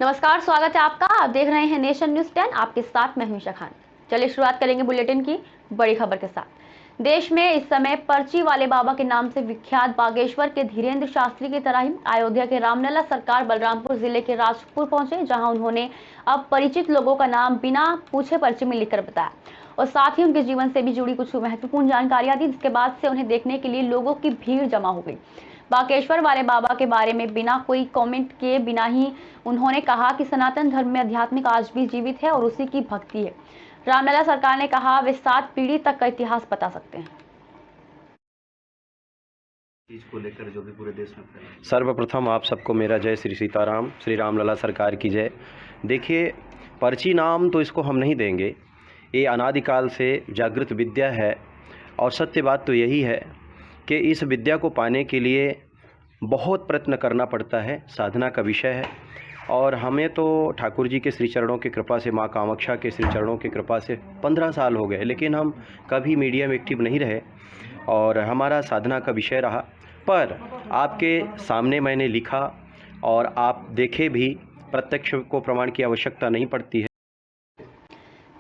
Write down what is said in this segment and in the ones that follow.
नमस्कार, स्वागत है आपका। आप देख रहे हैं नेशन न्यूज 10। आपके साथ मैं हूं ईशा खान। चलिए शुरुआत करेंगे बुलेटिन की बड़ी खबर के साथ। देश में इस समय पर्ची वाले बाबा के नाम से विख्यात बागेश्वर के धीरेन्द्र शास्त्री की तरह ही अयोध्या के रामलला सरकार बलरामपुर जिले के राजपुर पहुंचे, जहां उन्होंने अब परिचित लोगों का नाम बिना पूछे पर्ची में लिखकर बताया और साथ ही उनके जीवन से भी जुड़ी कुछ महत्वपूर्ण जानकारियां दी, जिसके बाद से उन्हें देखने के लिए लोगों की भीड़ जमा हो गई। बागेश्वर वाले बाबा के बारे में बिना कोई कमेंट किए बिना ही उन्होंने कहा कि सनातन धर्म में आध्यात्मिक आज भी जीवित है और उसी की भक्ति है। रामलला सरकार ने कहा वे 7 पीढ़ी तक का इतिहास बता सकते हैं। चीज को लेकर जो भी पूरे देश में फैला। सर्वप्रथम आप सबको मेरा जय श्री सीताराम, श्री रामलला सरकार की जय। देखिए, पर्ची नाम तो इसको हम नहीं देंगे, ये अनादिकाल से जागृत विद्या है और सत्य बात तो यही है कि इस विद्या को पाने के लिए बहुत प्रयत्न करना पड़ता है, साधना का विषय है। और हमें तो ठाकुर जी के श्री चरणों की कृपा से, माँ कामाक्षा के श्री चरणों की कृपा से 15 साल हो गए, लेकिन हम कभी मीडिया में एक्टिव नहीं रहे और हमारा साधना का विषय रहा। पर आपके सामने मैंने लिखा और आप देखे भी, प्रत्यक्ष को प्रमाण की आवश्यकता नहीं पड़ती है।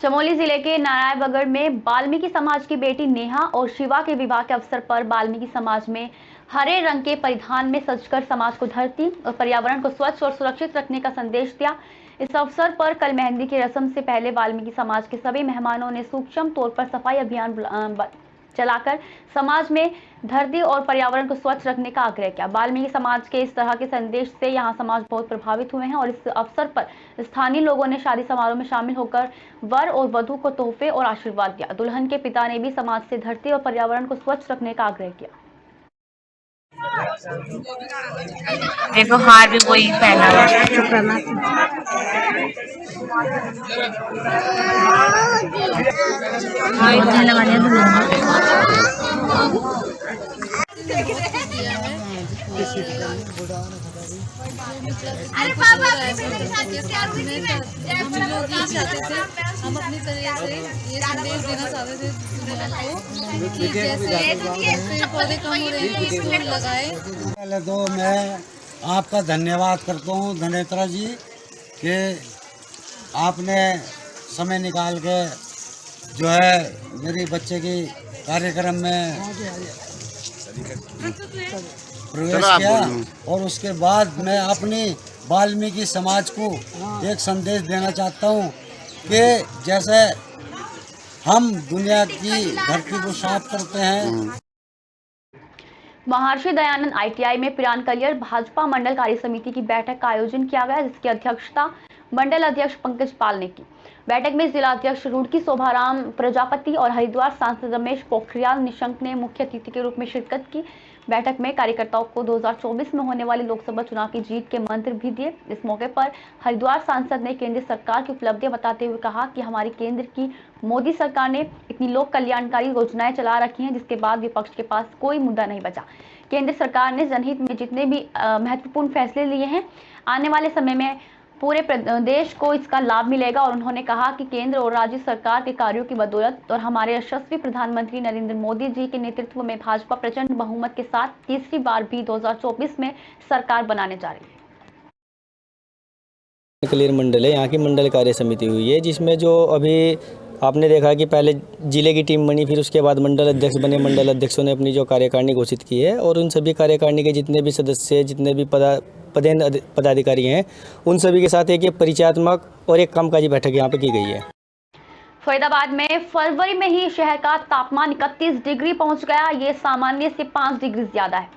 चमोली जिले के नारायणगढ़ में वाल्मीकि समाज की बेटी नेहा और शिवा के विवाह के अवसर पर वाल्मीकि समाज में हरे रंग के परिधान में सजकर समाज को धरती और पर्यावरण को स्वच्छ और सुरक्षित रखने का संदेश दिया। इस अवसर पर कल मेहंदी की रस्म से पहले वाल्मीकि समाज के सभी मेहमानों ने सूक्ष्म तौर पर सफाई अभियान चलाकर समाज में धरती और पर्यावरण को स्वच्छ रखने का आग्रह किया। वाल्मीकि समाज के इस तरह के संदेश से यहां समाज बहुत प्रभावित हुए हैं और इस अवसर पर स्थानीय लोगों ने शादी समारोह में शामिल होकर वर और वधू को तोहफे और आशीर्वाद दिया। दुल्हन के पिता ने भी समाज से धरती और पर्यावरण को स्वच्छ रखने का आग्रह किया। देखो हार भी वही पहना अरे बाबा हम लोग ये चाहते थे, हम अपनी तरह से ये संदेश देना चाहते थे दुनिया को कि जैसे पेड़ पौधे कम हो रहे हैं, पेड़ लगाए। पहले तो मैं आपका धन्यवाद करता हूँ धनेत्रा जी कि आपने समय निकाल के जो है मेरी बच्चे की कार्यक्रम में प्रवेश किया और उसके बाद मैं अपनी वाल्मीकि समाज को एक संदेश देना चाहता हूँ कि जैसे हम दुनिया की धरती को साफ करते हैं। महर्षि दयानंद ITI में पिरानकलियर भाजपा मंडल कार्य समिति की बैठक का आयोजन किया गया, जिसकी अध्यक्षता मंडल अध्यक्ष पंकज पाल ने की। बैठक में जिला अध्यक्ष रुड़की शोभाराम प्रजापति और हरिद्वार सांसद रमेश पोखरियाल निशंक ने मुख्य अतिथि के रूप में शिरकत की। बैठक में कार्यकर्ताओं को 2024 में होने वाले लोकसभा चुनाव की जीत के मंत्र भी दिए। इस मौके पर हरिद्वार सांसद ने केंद्र सरकार की उपलब्धियां बताते हुए कहा कि हमारी केंद्र की मोदी सरकार ने इतनी लोक कल्याणकारी योजनाएं चला रखी हैं, जिसके बाद विपक्ष के पास कोई मुद्दा नहीं बचा। केंद्र सरकार ने जनहित में जितने भी महत्वपूर्ण फैसले लिए हैं, आने वाले समय में पूरे देश को इसका लाभ मिलेगा। और उन्होंने कहा कि केंद्र और राज्य सरकार के कार्यों की बदौलत और हमारे यशस्वी प्रधानमंत्री नरेंद्र मोदी जी के नेतृत्व में भाजपा प्रचंड बहुमत के साथ तीसरी बार भी 2024 में सरकार बनाने जा रही है। क्लियर मंडल है, यहाँ की मंडल कार्य समिति हुई है, जिसमें जो अभी आपने देखा कि पहले जिले की टीम बनी, फिर उसके बाद मंडल अध्यक्ष बने। मंडल अध्यक्षों ने अपनी जो कार्यकारिणी घोषित की है और उन सभी कार्यकारिणी के जितने भी सदस्य, जितने भी पदाधिकारी हैं, उन सभी के साथ एक परिचयात्मक और एक कामकाजी बैठक यहाँ पे की गई है। फरीदाबाद में फरवरी में ही शहर का तापमान 31 डिग्री पहुंच गया। ये सामान्य से 5 डिग्री ज्यादा है।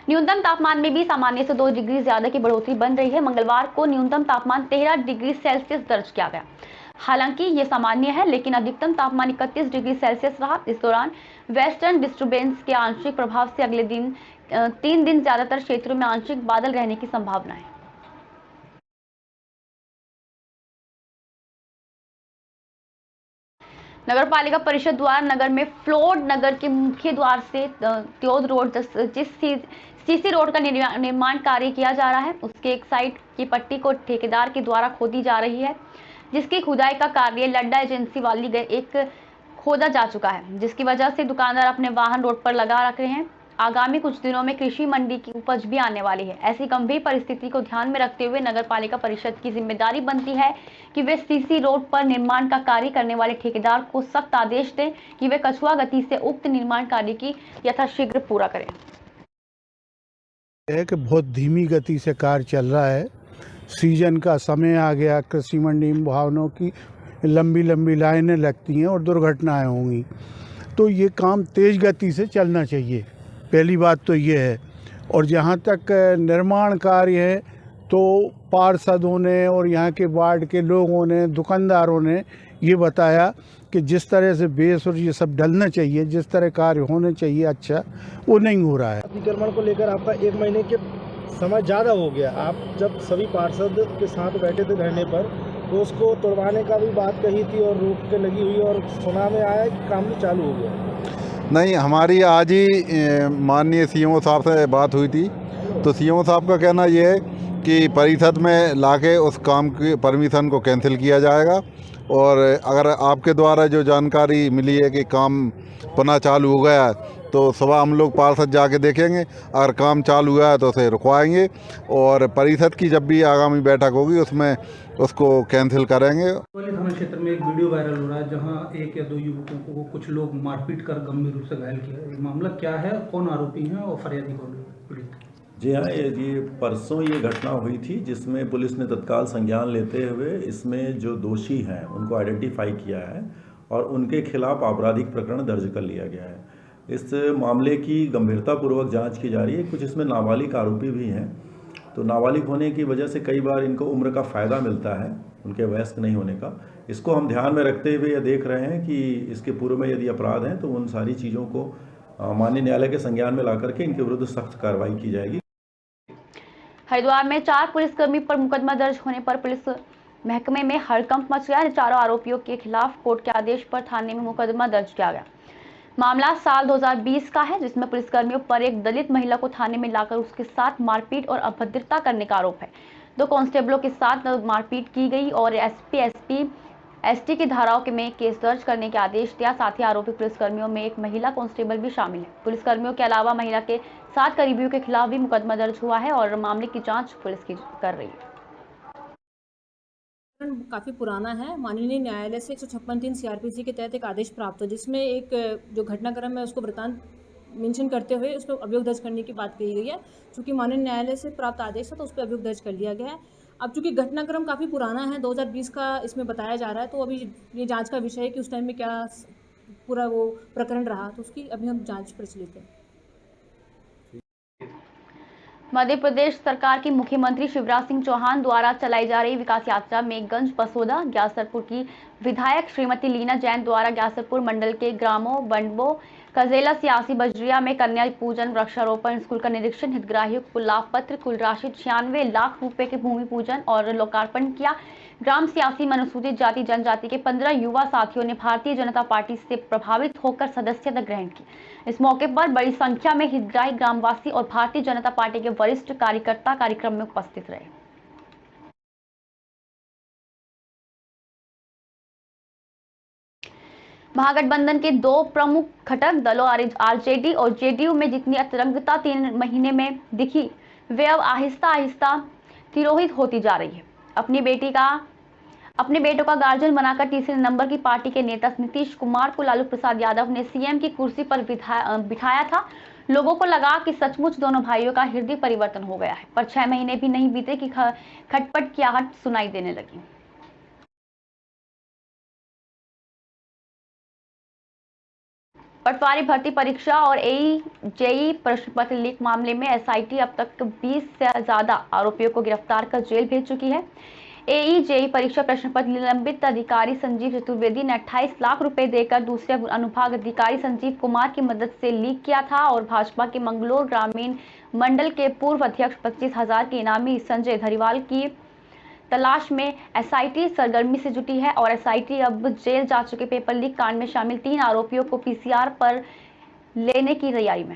न्यूनतम तापमान में भी सामान्य से 2 डिग्री ज्यादा की बढ़ोतरी बन रही है। मंगलवार को न्यूनतम तापमान 13 डिग्री सेल्सियस दर्ज किया गया। हालांकि ये सामान्य है, लेकिन अधिकतम तापमान 31 डिग्री सेल्सियस रहा। इस दौरान वेस्टर्न डिस्टर्बेंस के आंशिक प्रभाव से अगले 3 दिन ज्यादातर क्षेत्रों में आंशिक बादल रहने की संभावना है। नगर पालिका परिषद द्वारा नगर में फ्लोड नगर के मुख्य द्वार से त्योद रोड जिस सीसी रोड का निर्माण कार्य किया जा रहा है, उसके एक साइड की पट्टी को ठेकेदार के द्वारा खोदी जा रही है, जिसकी खुदाई का कार्य लड्डा एजेंसी वाली एक खोदा जा चुका है, जिसकी वजह से दुकानदार अपने वाहन रोड पर लगा रख रहे हैं। आगामी कुछ दिनों में कृषि मंडी की उपज भी आने वाली है। ऐसी गंभीर परिस्थिति को ध्यान में रखते हुए नगर पालिका परिषद की जिम्मेदारी बनती है कि वे सीसी रोड पर निर्माण का कार्य करने वाले ठेकेदार को सख्त आदेश दें कि वे कछुआ गति से उक्त निर्माण कार्य की यथाशीघ्र पूरा करें। कि बहुत धीमी गति से कार्य चल रहा है। सीजन का समय आ गया, कृषि मंडी में वाहनों की लंबी लंबी लाइनें लगती हैं और दुर्घटनाएं होंगी, तो ये काम तेज गति से चलना चाहिए। पहली बात तो ये है। और जहाँ तक निर्माण कार्य है तो पार्षदों ने और यहाँ के वार्ड के लोगों ने, दुकानदारों ने ये बताया कि जिस तरह से बेस और ये सब डलना चाहिए, जिस तरह कार्य होने चाहिए अच्छा, वो नहीं हो रहा है। अतिक्रमण को लेकर आपका 1 महीने के समय ज़्यादा हो गया। आप जब सभी पार्षद के साथ बैठे थे धरने पर तो उसको तोड़वाने का भी बात कही थी और रोक के लगी हुई, और सुना में आया कि काम भी चालू हो गया। नहीं, हमारी आज ही माननीय सीएमओ साहब से बात हुई थी, तो सीएमओ साहब का कहना ये है कि परिषद में लाके उस काम की परमिशन को कैंसिल किया जाएगा, और अगर आपके द्वारा जो जानकारी मिली है कि काम पुनः चालू हो गया है तो सुबह हम लोग पार्षद जाके देखेंगे, अगर काम चालू हुआ है तो उसे रुकवाएंगे, और परिषद की जब भी आगामी बैठक होगी उसमें उसको कैंसिल करेंगे। थाना क्षेत्र में एक वीडियो वायरल हो रहा है जहां 1 या 2 युवकों को कुछ लोग मारपीट कर गंभीर रूप से घायल किया। ये मामला क्या है, कौन आरोपी हैं और फरियादी कौन है, पीड़ित? जी हाँ, ये परसों ये घटना हुई थी जिसमें पुलिस ने तत्काल संज्ञान लेते हुए इसमें जो दोषी हैं उनको आइडेंटिफाई किया है और उनके खिलाफ आपराधिक प्रकरण दर्ज कर लिया गया है। इस मामले की गंभीरतापूर्वक जांच की जा रही है। कुछ इसमें नाबालिग आरोपी भी हैं, तो नाबालिग होने की वजह से कई बार इनको उम्र का फ़ायदा मिलता है उनके वयस्क नहीं होने का। इसको हम ध्यान में रखते हुए यह देख रहे हैं कि इसके पूर्व में यदि अपराध हैं तो उन सारी चीज़ों को माननीय न्यायालय के संज्ञान में ला करके इनके विरुद्ध सख्त कार्रवाई की जाएगी। हरिद्वार में 4 पुलिसकर्मी पर मुकदमा दर्ज होने पर पुलिस महकमे में हड़कंप मच गया। चारों आरोपियों के खिलाफ कोर्ट के आदेश पर थाने में मुकदमा दर्ज किया गया। मामला साल 2020 का है, जिसमें पुलिसकर्मियों पर एक दलित महिला को थाने में लाकर उसके साथ मारपीट और अभद्रता करने का आरोप है। 2 कांस्टेबलों के साथ मारपीट की गई और एसपी एसटी की धाराओं में केस दर्ज करने के आदेश दिया। साथ ही आरोपी पुलिसकर्मियों में एक महिला कांस्टेबल भी शामिल है। पुलिसकर्मियों के अलावा महिला के 7 करीबियों के खिलाफ भी मुकदमा दर्ज हुआ है और मामले की जांच पुलिस की कर रही है। काफ़ी पुराना है। माननीय न्यायालय से 156(3) CRPC के तहत एक आदेश प्राप्त हो, जिसमें एक जो घटनाक्रम है उसको वृत्तांत मेंशन करते हुए उस पर अभियोग दर्ज करने की बात कही गई है। चूँकि माननीय न्यायालय से प्राप्त आदेश था तो उस पर अभियोग दर्ज कर लिया गया है। अब चूँकि घटनाक्रम काफ़ी पुराना है, 2020 का इसमें बताया जा रहा है, तो अभी ये जाँच का विषय है कि उस टाइम में क्या पूरा वो प्रकरण रहा, तो उसकी अभी हम जाँच प्रचलित है। मध्य प्रदेश सरकार की मुख्यमंत्री शिवराज सिंह चौहान द्वारा चलाई जा रही विकास यात्रा मेघगंज बसोदा ग्यासरपुर की विधायक श्रीमती लीना जैन द्वारा ग्यासरपुर मंडल के ग्रामों बंडबो कजेला सियासी बजरिया में कन्या पूजन, वृक्षारोपण, स्कूल का निरीक्षण, हितग्राहियों को लाभ पत्र, कुल राशि 96 लाख रुपए के भूमि पूजन और लोकार्पण किया। ग्राम सियासी में अनुसूचित जाति जनजाति के 15 युवा साथियों ने भारतीय जनता पार्टी से प्रभावित होकर सदस्यता ग्रहण की। इस मौके पर बड़ी संख्या में हितग्राही ग्रामवासी और भारतीय जनता पार्टी के वरिष्ठ कार्यकर्ता कार्यक्रम में उपस्थित रहे। महागठबंधन के 2 प्रमुख घटक दलों आरजेडी और जेडीयू में जितनी अतरंगता 3 महीने में दिखी, वे अब आहिस्ता आहिस्ता तिरोहित होती जा रही है। अपने बेटों का गार्जियन बनाकर तीसरे नंबर की पार्टी के नेता नीतीश कुमार को लालू प्रसाद यादव ने सीएम की कुर्सी पर बिठाया था। लोगों को लगा कि सचमुच दोनों भाइयों का हृदय परिवर्तन हो गया है, पर 6 महीने भी नहीं बीते कि खटपट की आहट सुनाई देने लगी। पटवारी भर्ती परीक्षा और जेई प्रश्न पत्र लीक मामले में एसआईटी अब तक 20 से ज्यादा आरोपियों को गिरफ्तार कर जेल भेज चुकी है। जेई परीक्षा प्रश्न पत्र निलंबित अधिकारी संजीव चतुर्वेदी ने 28 लाख रुपए देकर दूसरे अनुभाग अधिकारी संजीव कुमार की मदद से लीक किया था और भाजपा के मंगलोर ग्रामीण मंडल के पूर्व अध्यक्ष 25,000 के इनामी संजय धरीवाल की तलाश में एसआईटी सरगर्मी से जुटी है और एसआईटी अब जेल जा चुके पेपर लीक कांड में शामिल 3 आरोपियों को पीसीआर पर लेने की तैयारी में।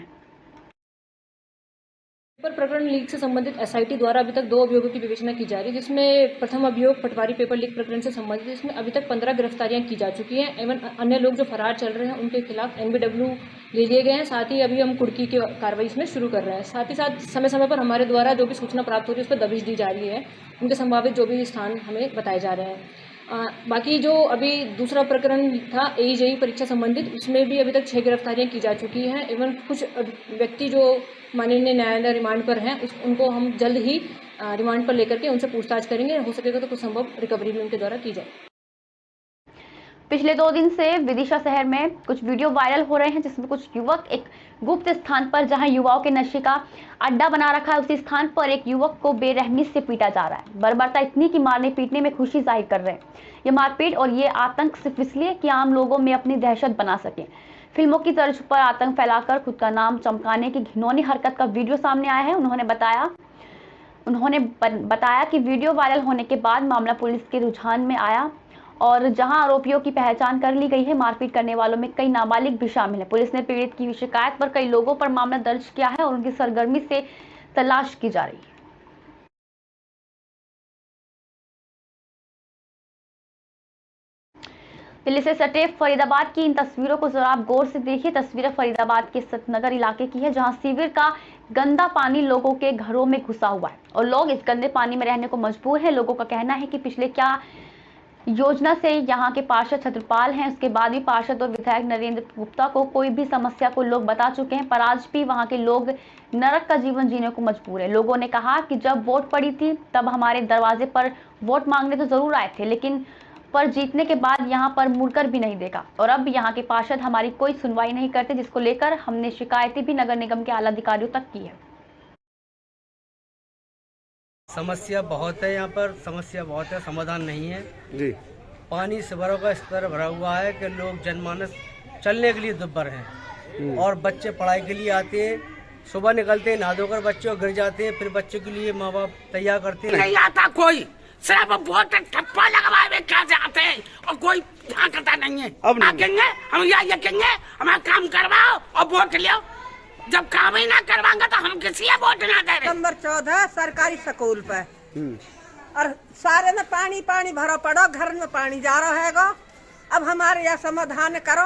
पेपर प्रकरण लीक से संबंधित एसआईटी द्वारा अभी तक 2 अभियोगों की विवेचना की जा रही है, जिसमें प्रथम अभियोग पटवारी पेपर लीक प्रकरण से संबंधित, इसमें अभी तक 15 गिरफ्तारियां की जा चुकी हैं एवं अन्य लोग जो फरार चल रहे हैं उनके खिलाफ एनबीडब्ल्यू ले लिए गए हैं। साथ ही अभी हम कुर्की की कार्रवाई इसमें शुरू कर रहे हैं। साथ ही साथ समय समय पर हमारे द्वारा जो भी सूचना प्राप्त हो रही है उस पर दबिश दी जा रही है, उनके संभावित जो भी स्थान हमें बताए जा रहे हैं। बाकी जो अभी दूसरा प्रकरण था AE परीक्षा संबंधित, उसमें भी अभी तक 6 गिरफ्तारियां की जा चुकी हैं। एवं कुछ व्यक्ति जो माननीय न्यायालय रिमांड पर हैं उनको हम जल्द ही रिमांड पर लेकर के उनसे पूछताछ करेंगे। हो सकेगा तो कुछ संभव रिकवरी भी उनके द्वारा की जाए। पिछले 2 दिन से विदिशा शहर में कुछ वीडियो वायरल हो रहे हैं जिसमें कुछ युवक एक गुप्त स्थान पर जहां युवाओं के नशे का अड्डा बना रखा है, उसी स्थान पर एक युवक को बेरहमी से पीटा जा रहा है। बर्बरता इतनी कि मारने पीटने में खुशी जाहिर कर रहे हैं। ये मारपीट और ये आतंक सिर्फ इसलिए कि आम लोगों में अपनी दहशत बना सके। फिल्मों की तर्ज पर आतंक फैलाकर खुद का नाम चमकाने की घिनौनी हरकत का वीडियो सामने आया है। उन्होंने बताया कि वीडियो वायरल होने के बाद मामला पुलिस के रुझान में आया और जहां आरोपियों की पहचान कर ली गई है। मारपीट करने वालों में कई नाबालिग भी शामिल है। पुलिस ने पीड़ित की शिकायत पर कई लोगों पर मामला दर्ज किया है और उनकी सरगर्मी से तलाश की जा रही है। दिल्ली से सटे फरीदाबाद की इन तस्वीरों को जरा आप गौर से देखिए। तस्वीरें फरीदाबाद के सतनगर इलाके की है जहां सीवर का गंदा पानी लोगों के घरों में घुसा हुआ है और लोग इस गंदे पानी में रहने को मजबूर हैं। लोगों का कहना है कि पिछले क्या योजना से यहाँ के पार्षद छत्रपाल हैं, उसके बाद भी पार्षद और विधायक नरेंद्र गुप्ता को कोई भी समस्या को लोग बता चुके हैं, पर आज भी वहाँ के लोग नरक का जीवन जीने को मजबूर है। लोगों ने कहा कि जब वोट पड़ी थी तब हमारे दरवाजे पर वोट मांगने तो जरूर आए थे, लेकिन पर जीतने के बाद यहाँ पर मुड़कर भी नहीं देखा और अब यहाँ के पार्षद हमारी कोई सुनवाई नहीं करते, जिसको लेकर हमने शिकायतें भी नगर निगम के आला अधिकारियों तक की है। समस्या बहुत है, यहाँ पर समस्या बहुत है, समाधान नहीं है जी। पानी सिवरों का स्तर भरा हुआ है कि लोग जनमानस चलने के लिए दुब्बर हैं और बच्चे पढ़ाई के लिए आते हैं, सुबह निकलते हैं, नहा धोकर बच्चे गिर जाते हैं, फिर बच्चों के लिए माँ बाप तैयार करते हैं। नहीं आता कोई, सिर्फ वोट ठप्पा लगवाए में क्या जाते हैं और कोई ध्यान करता नहीं है। अब कहेंगे हम ये कहेंगे हमारा काम करवाओ और वोट लियो, जब काम ही ना करवाएंगे तो हम किसी वोट ना दे रहे। नंबर 14 सरकारी स्कूल पे और सारे में पानी पानी भरो पड़ो, घर में पानी जा रहा है गो। अब हमारे यहाँ समाधान करो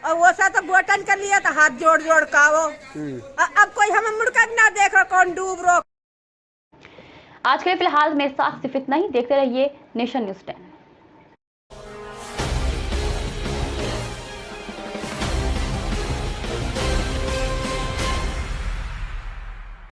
और वो सा तो वोटन के लिए तो हाथ जोड़ जोड़ कावो। अब कोई हमें मुड़कर ना देख रहा कौन डूब रो। आज के लिए फिलहाल मेरे साथ सिर्फ इतना ही। देखते रहिए नेशन न्यूज़ 10।